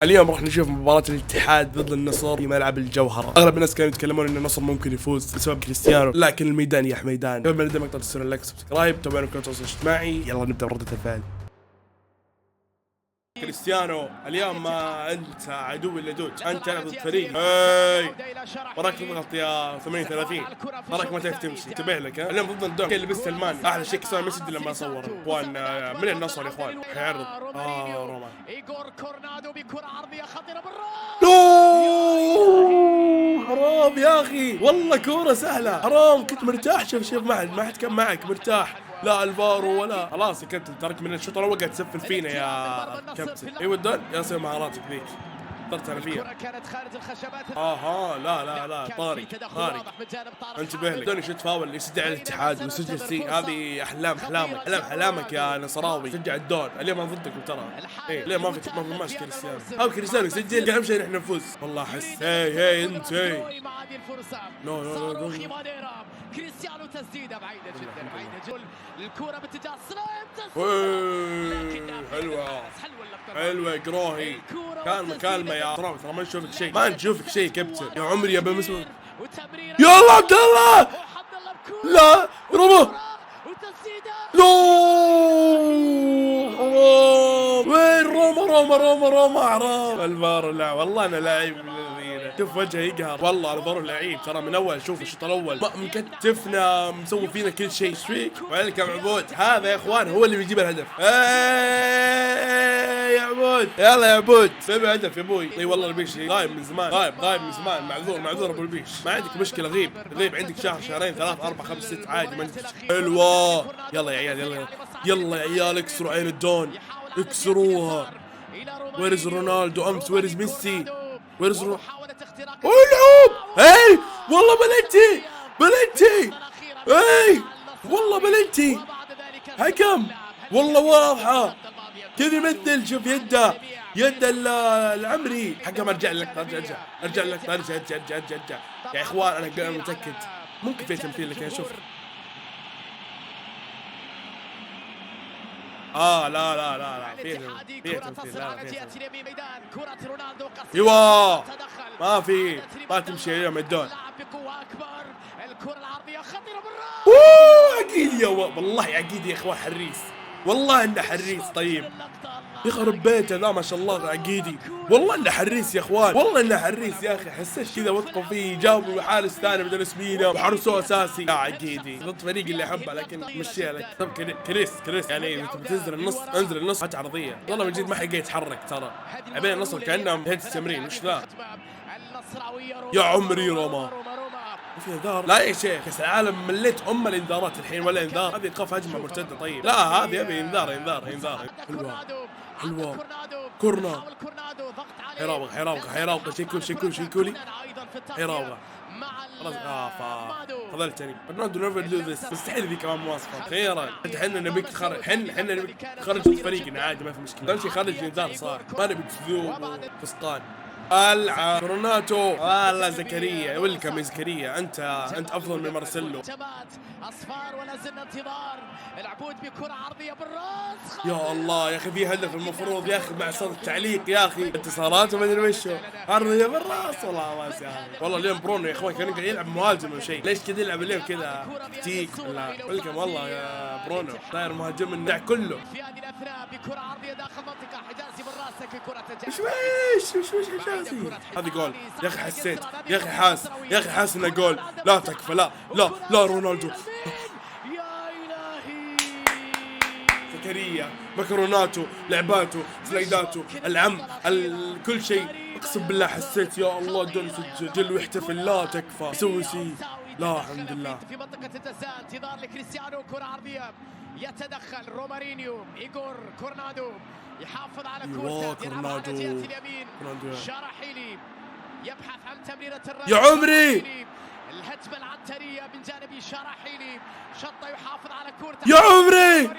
اليوم راح نشوف مباراة الاتحاد ضد النصر في ملعب الجوهرة. اغلب الناس كانوا يتكلمون ان النصر ممكن يفوز بسبب كريستيانو، لكن الميدان يا حميدان. قبل ما نبدا مقطع تنسون اللايك سبسكرايب، تابعونا في كل التواصل الاجتماعي. يلا نبدا بردة الفعل. كريستيانو اليوم ما انت عدو اللدود، انت تلعب ضد فريق وراك تضغط يا 38 وراك ما تعرف تمشي، انتبه لك. اليوم ضد الدون اللي لبس سلمان. احلى شيء سوى مسجد لما صور اخوان من النصر يا اخوان حيعرض روما. ايغور كورنادو بكرة عرضية خطيرة بالراس. حرام يا اخي، والله كورة سهلة. حرام، كنت مرتاح. شوف ما حد كان معك مرتاح، لا الفارو ولا خلاص يا كابتن. ترك من الشوط الاول قاعد تسفل فينا يا كابتن. ايوه الدون يا سوي مهاراتك ذيك، طرت انا فيها. كانت خارج الخشبات. لا طارق انتبه لك. دوني شوت فاول يسد على الاتحاد ويسجل سي. هذه احلامك يا نصراوي. شجع الدون. اليوم ما ضدكم ترى. ايه اليوم ما في ماشي كريستيانو. او كريستيانو يسجل، اهم شيء نحن نفوز. والله احس هي انت نو كريستيانو تسديده بعيده جدا، بعيده. الكرة باتجاه حلوة قروهي. كالمة يا ترى ما نشوفك شيء، ما نشوفك شيء كابتن يا عمري يا بمسوي. يلا عبد الله، لا روما، لا وين روما حرام. الفار لا والله انا لاعب. شوف وجهه يقهر والله. الفار لعيب ترى من اول. شوف الشوط الاول مكتفنا، مسوي فينا كل شيء. ايش فيك؟ ويلكم عبود. هذا يا اخوان هو اللي بيجيب الهدف. يا عبود، يلا يا عبود سوي هدف يا ابوي. اي والله البيش غايب من زمان، غايب من زمان. معذور ابو البيش. ما عندك مشكله، غيب عندك شهر شهرين 3 4 5 6 عادي. ما عندك. حلوه. يلا يا عيال، يلا يا عيال اكسروا عين الدون، اكسروها. ويرز رونالدو امس؟ ويرز ميسي؟ ويرز العب. اي والله بلنتي اي والله بلنتي. حكم والله واضحه كذا يمثل. شوف يده العمري. حكم ارجع لك يا اخوان. انا متاكد ممكن في تمثيل لك. شوف لا في تمثيل. لا ايوه ما تمشي اليوم الدون. عقيد والله عقيد يا اخوان. حريص والله انه حريص. طيب يخرب بيته ذا ما شاء الله عقيدي. والله انه حريص يا اخوان، والله انه حريص يا اخي. حسيت كذا وثقوا فيه، جابوا حارس ثاني بدل سبينا وحرسوه اساسي. يا عقيدي ضد فريق اللي احبه، لكن مشيها لك. طب كريس يعني بتنزل النص، انزل النص هات عرضيه. والله من جد ما حقيت يتحرك ترى. عبين النصر كانهم هيد التمرين. وش ذا يا عمري؟ روما في انذار؟ لا يا شيخ، كاس العالم مليت الانذارات الحين ولا انذار. هذه ايقاف هجمه مرتده. طيب لا هذه ابي انذار. حلوه كورنا. حيراوغ شيكولي حيراوغ. خلاص فضلتني. رونالدو نيفر دو ذس. مستحيل ذي كمان مواصفه. خيرا احنا نبيك تخرج، احنا نبيك تخرج الفريق عادي ما في مشكله. اهم شيء خرج انذار صار، ما نبيك ذوب وفسقان. العب روناتو. والله زكريا ويلكم يا زكريا. انت افضل من مارسيلو. اصفار ولا زلنا انتظار. العبود بكره عرضيه بالراس. يا الله يا اخي في هدف المفروض يا اخي مع صوت التعليق يا اخي. انتصارات وما ادري وشو. عرضيه بالراس. والله ما ساهل. والله اليوم برونو يا اخوان كان يلعب مهاجم او شيء. ليش كذا يلعب اليوم كذا تكتيك ولا ويلكم؟ والله يا برونو داير مهاجم النع كله. في هذه الاثناء بكره عرضيه داخل منطقه حجازي بالراس. لكن كره وش حجازي؟ هذه جول يا اخي. حسيت يا اخي حاس انه جول. لا تكفى. لا رونالدو. يا الهي. زكريا مكروناته لعباته سلايداته كل شيء. اقسم بالله حسيت يا الله دون يسجل ويحتفل. لا تكفى يسوي شيء. لا الحمد لله. في منطقة الجزاء انتظار لكريستيانو. كرة عرضية يتدخل رومارينيو. ايغور كورنادو يحافظ على كورته. يلعب على جهة اليمين. شراحيلي يبحث عن تمريرة الرأس يا عمري. الهجمة العنترية من جانب شراحيلي. شطة يحافظ على كورته يا عمري.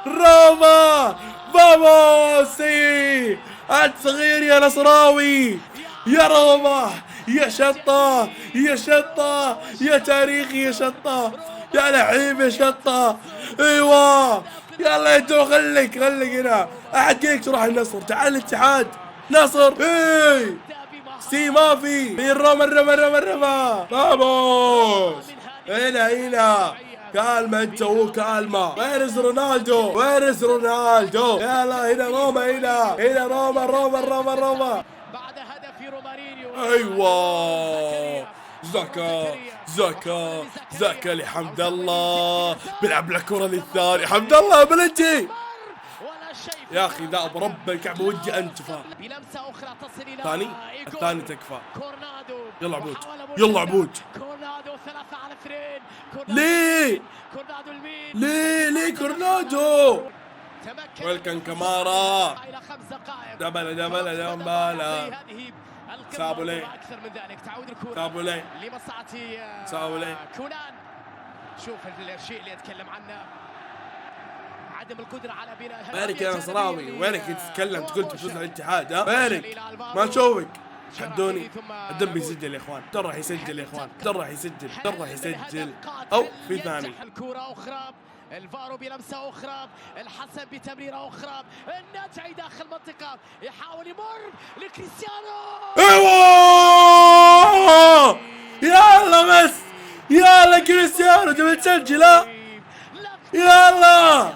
روما فاموسي. انت صغير يا نصراوي. يا روما يا شطة يا تاريخي يا شطة. يا لعيب يا شطة. ايوه يلا يا تو، خليك هنا. احد جيك تروح النصر. تعال الاتحاد نصر. اي سي ما في الرمى. فاموس. هنا كالما انت وكالما. ويرز رونالدو. يلا هنا روما. هنا روما. بعد هدف رومارينيو. ايوه زكا لحمد الله. بيلعب الكرة للثاني. حمد الله بلنتي يا اخي. لا برب الكعبة ودي انتفى. بلمسة أخرى تصل إلى الثاني تكفى. كورنادو. يلا عبود. كورنادو 3 على 2. ليه كورنادو المين. ليه كورنادو. ويلكن كمارا. إلى 5 دقائق. دبل. سابوا لي. أكثر من ذلك. تعود الكرة. سابوا لي. لمصلحة كونان. شوف الشيء اللي يتكلم عنه، عدم القدرة على بناء. بارك يا نصراوي، وينك تتكلم تقول تفوز على الاتحاد؟ ها بارك ما نشوفك. حدوني. الدم بيسجل يا اخوان. راح يسجل يا اخوان. راح يسجل. او في ثاني. الكرة اخرى. الفارو بلمسة أخرى. الحسن بتمريرة أخرى. النجعي داخل المنطقة يحاول يمر لكريستيانو. ايوه يلا بس. يلا كريستيانو تبي تسجل؟ يلا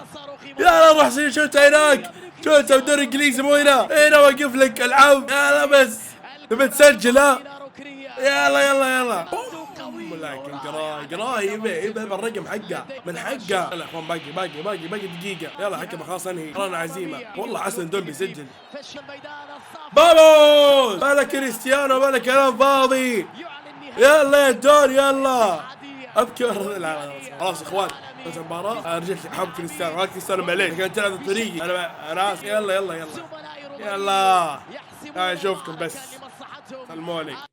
روح سوي شوت هناك. شوت بدوري انجليزي مو هنا وقف لك العب. يلا بس تبي تسجل؟ يلا لكن قراي يبي بالرقم حقه من حقه. يلا يا اخوان باقي دقيقة. يلا حكم خلاص انهي. رانا عزيمة والله. حسن دول بيسجل. بابوس بلا كريستيانو بلا كلام فاضي. يلا يا دور يلا. ابكي خلاص يا اخوان. بس المباراة رجعت حب كريستيانو. ما كريستيانو معليش كانت تلعب طريقي. انا اسف. يلا اشوفكم بس. سلموني.